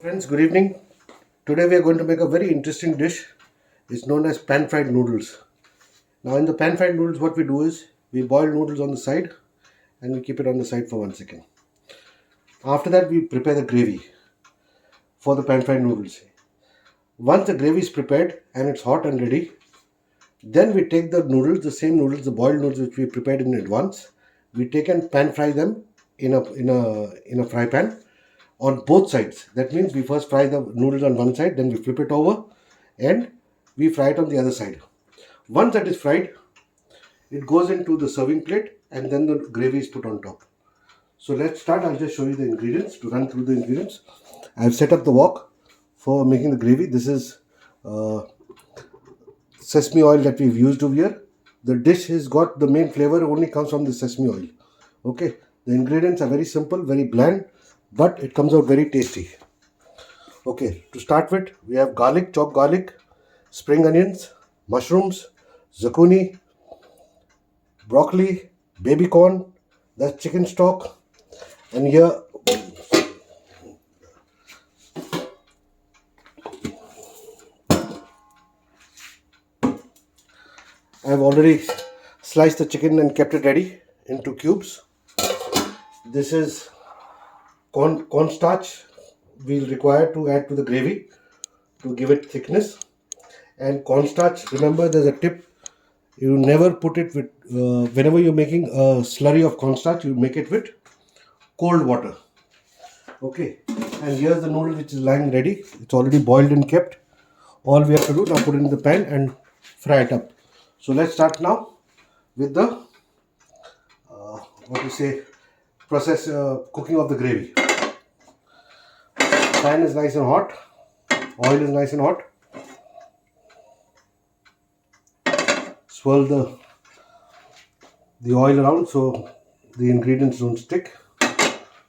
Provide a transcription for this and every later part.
Friends, good evening. Today we are going to make a very interesting dish. It's known as pan fried noodles. Now, in the pan fried noodles, what we do is we boil noodles on the side and we keep it on the side for 1 second. After that, we prepare the gravy for the pan fried noodles. Once the gravy is prepared and it's hot and ready, then we take the noodles, the same noodles, the boiled noodles which we prepared in advance. We take and pan fry them in a fry pan on both sides. That means we first fry the noodles on one side, then we flip it over and we fry it on the other side. Once that is fried, it goes into the serving plate and then the gravy is put on top. So let's start. I'll just show you the ingredients to run through the ingredients. I've set up the wok for making the gravy. This is sesame oil that we've used over here. The dish has got the main flavor only comes from the sesame oil. Okay, the ingredients are very simple, very bland, but it comes out very tasty. Okay, to start with, we have garlic, chopped garlic, spring onions, mushrooms, zucchini, broccoli, baby corn, that's chicken stock, and here I've already sliced the chicken and kept it ready into cubes. This is cornstarch we'll require to add to the gravy to give it thickness. And cornstarch, remember there's a tip, you never put it with, whenever you're making a slurry of cornstarch, you make it with cold water. Okay, and here's the noodle which is lying ready. It's already boiled and kept. All we have to do now, put it in the pan and fry it up. So let's start now with the process cooking of the gravy. Pan is nice and hot, oil is nice and hot. Swirl the oil around so the ingredients don't stick.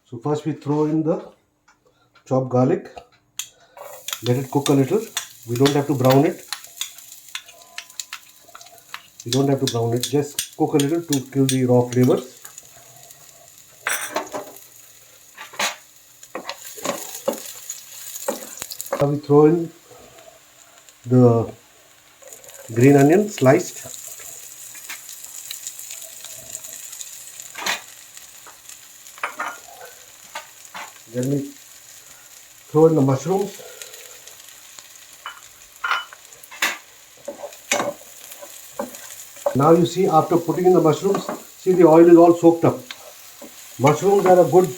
So first we throw in the chopped garlic, let it cook a little. We don't have to brown it. Just cook a little to kill the raw flavors. Now we throw in the green onion sliced. Then we throw in the mushrooms. Now you see, after putting in the mushrooms, see the oil is all soaked up. Mushrooms are a good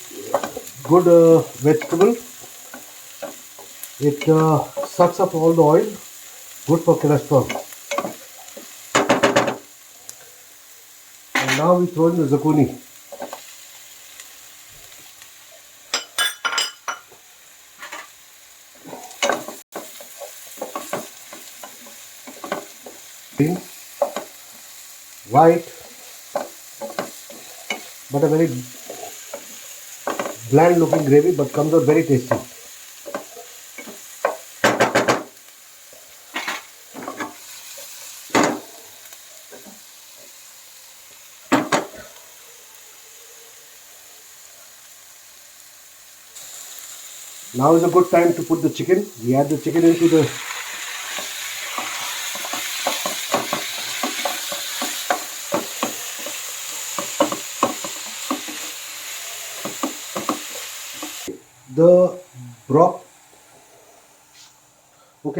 vegetable. It sucks up all the oil, good for cholesterol. And now we throw in the zucchini. White, but a very bland looking gravy, but comes out very tasty. Now is a good time to put the chicken. We add the chicken into the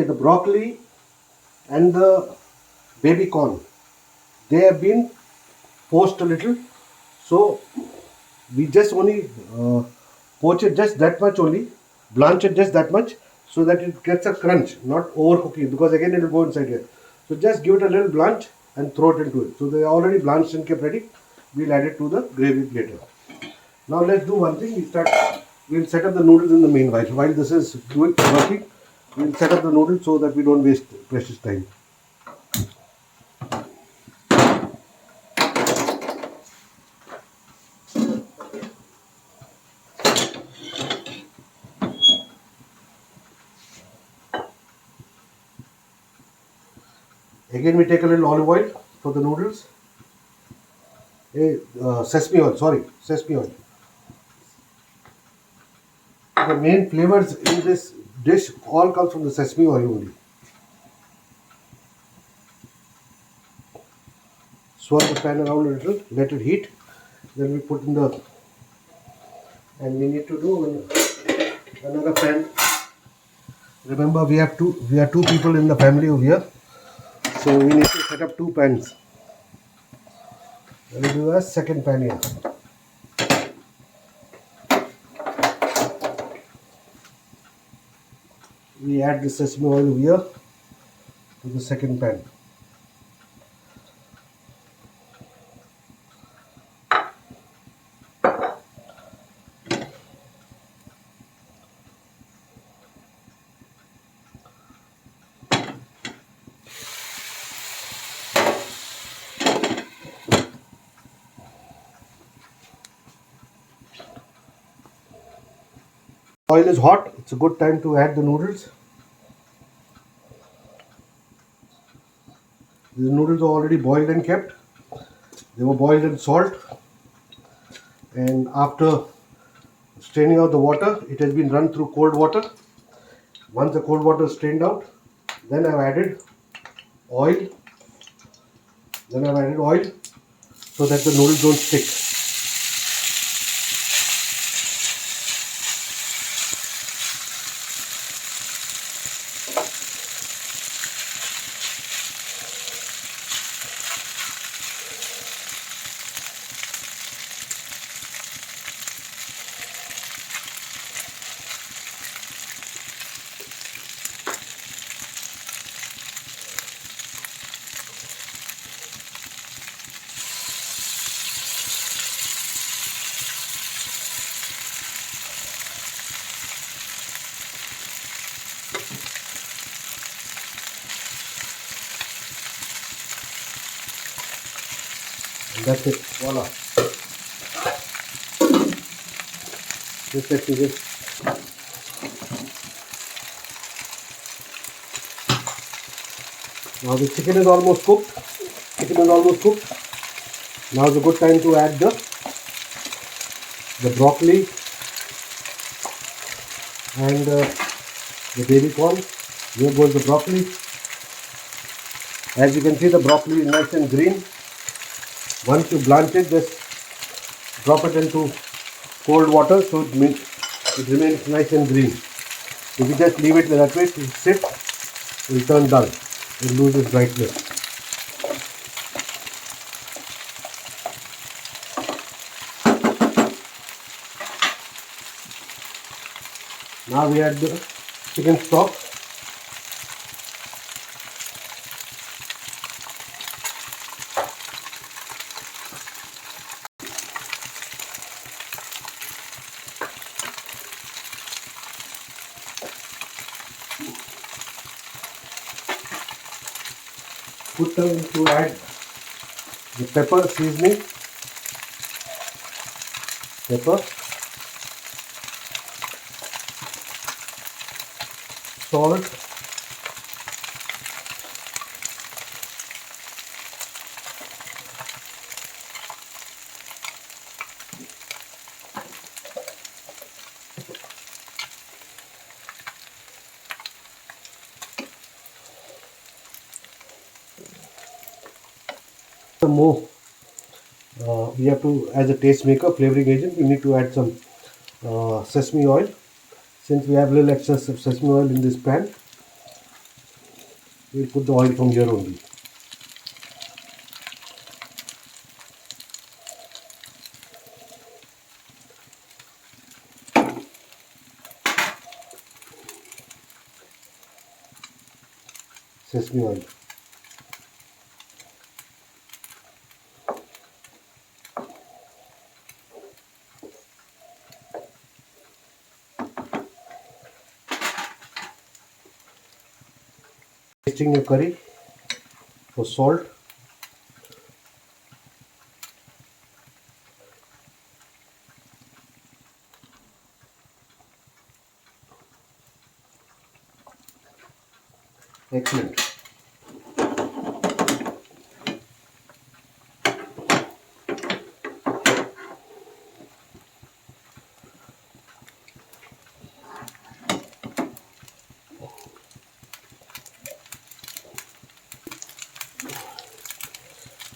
the broccoli and the baby corn. They have been poached a little, so we just only poach it just that much only, blanch it just that much, so that it gets a crunch, not overcooking, because again it will go inside here. So just give it a little blanch and throw it into it. So they are already blanched and kept ready. We'll add it to the gravy later. Now let's do one thing. We'll set up the noodles in the meanwhile. While this is working, we'll set up the noodles so that we don't waste precious time. Again we take a little olive oil for the noodles. Sesame oil, sorry, sesame oil. Okay, main flavors in this dish all comes from the sesame oil only. Swirl the pan around a little, let it heat. Then we put in the, and we need to do another pan. Remember, we are two people in the family over here, so we need to set up two pans. Let me do a second pan here. We add the sesame oil over here to the second pan. Oil is hot, it's a good time to add the noodles. The noodles are already boiled and kept. They were boiled in salt, and after straining out the water, it has been run through cold water. Once the cold water is strained out, then I've added oil. So that the noodles don't stick. And that's it. Voila. Just let me just. Now the chicken is almost cooked. Now is a good time to add the broccoli and the baby corn. Here goes the broccoli. As you can see, the broccoli is nice and green. Once you blanch it, just drop it into cold water so it remains nice and green. If you just leave it that way, it will sit, it will turn dull, it will lose its brightness. Now we add the chicken stock. Put them to add the pepper seasoning, salt, some more. We have to, as a taste maker, flavoring agent, we need to add some sesame oil. Since we have little excess of sesame oil in this pan, we'll put the oil from here only. Sesame oil. Tasting your curry for salt. Excellent.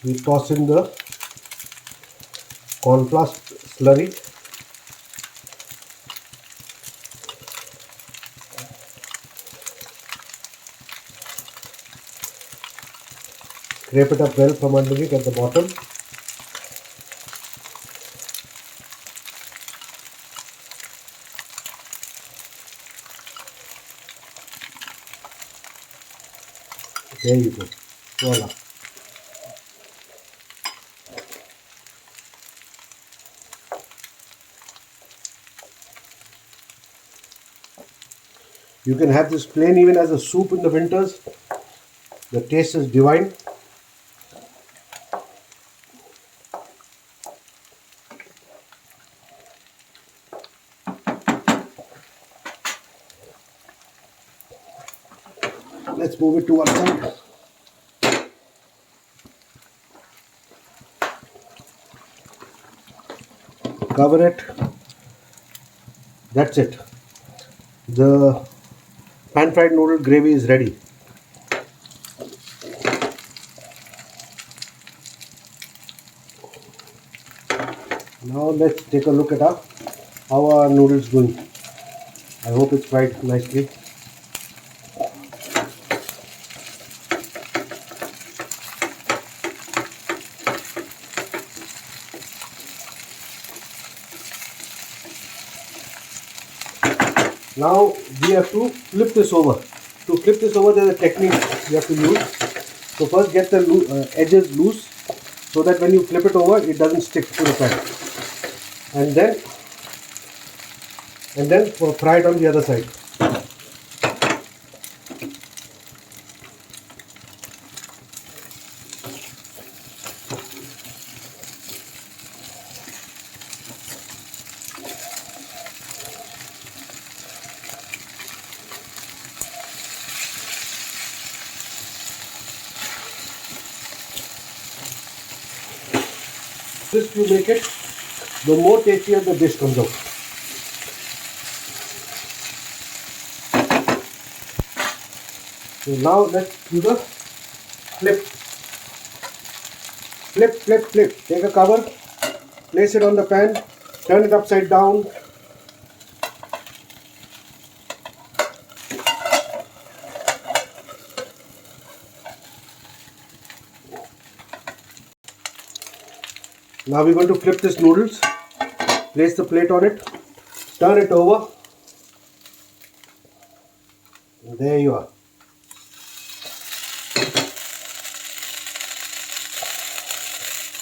we toss in the cornflour slurry. Scrape it up well from underneath at the bottom. There you go. Voila. You can have this plain even as a soup in the winters. The taste is divine. Let's move it to one side. Cover it. That's it. The pan fried noodle gravy is ready. Now let's take a look at how our noodles going. I hope it's fried nicely. Now we have to flip this over. To flip this over, there's a technique you have to use. So first get the edges loose so that when you flip it over, it doesn't stick to the pan. And then fry it on the other side. Crisp you make it, the more tastier the dish comes out. So now let's do the flip. Flip, flip, flip. Take a cover, place it on the pan, turn it upside down. Now we're going to flip this noodles, place the plate on it, turn it over. And there you are.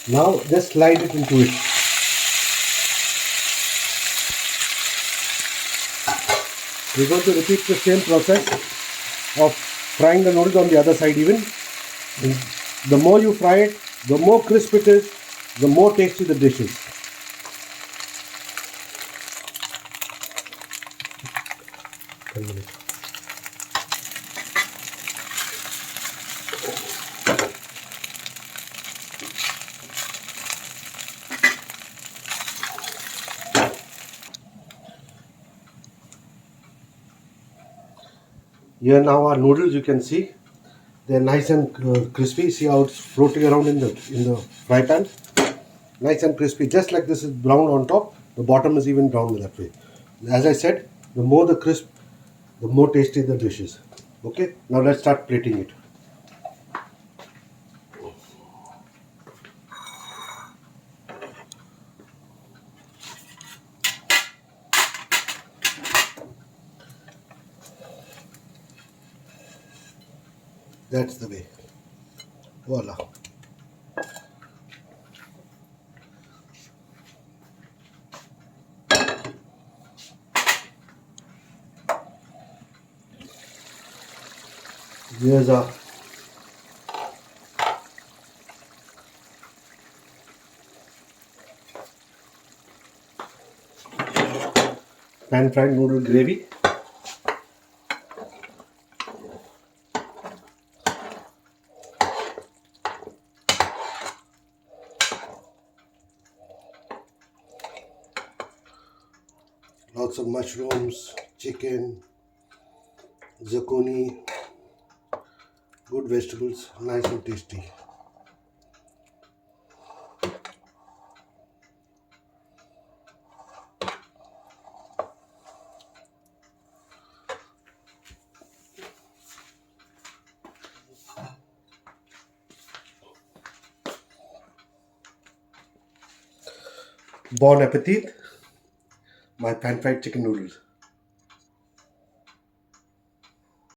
Now just slide it into it. We're going to repeat the same process of frying the noodles on the other side even. And the more you fry it, the more crisp it is, the more tasty the dish is. Here now our noodles, you can see they're nice and crispy. See how it's floating around in the fry pan. Nice and crispy, just like this is brown on top. The bottom is even brown that way. As I said, the more the crisp, the more tasty the dish is. Okay, now let's start plating it. That's the way. Voila. Here's our pan fried noodle gravy. Lots of mushrooms, chicken, zucchini, good vegetables, nice and tasty. Bon appetit, my pan fried chicken noodles.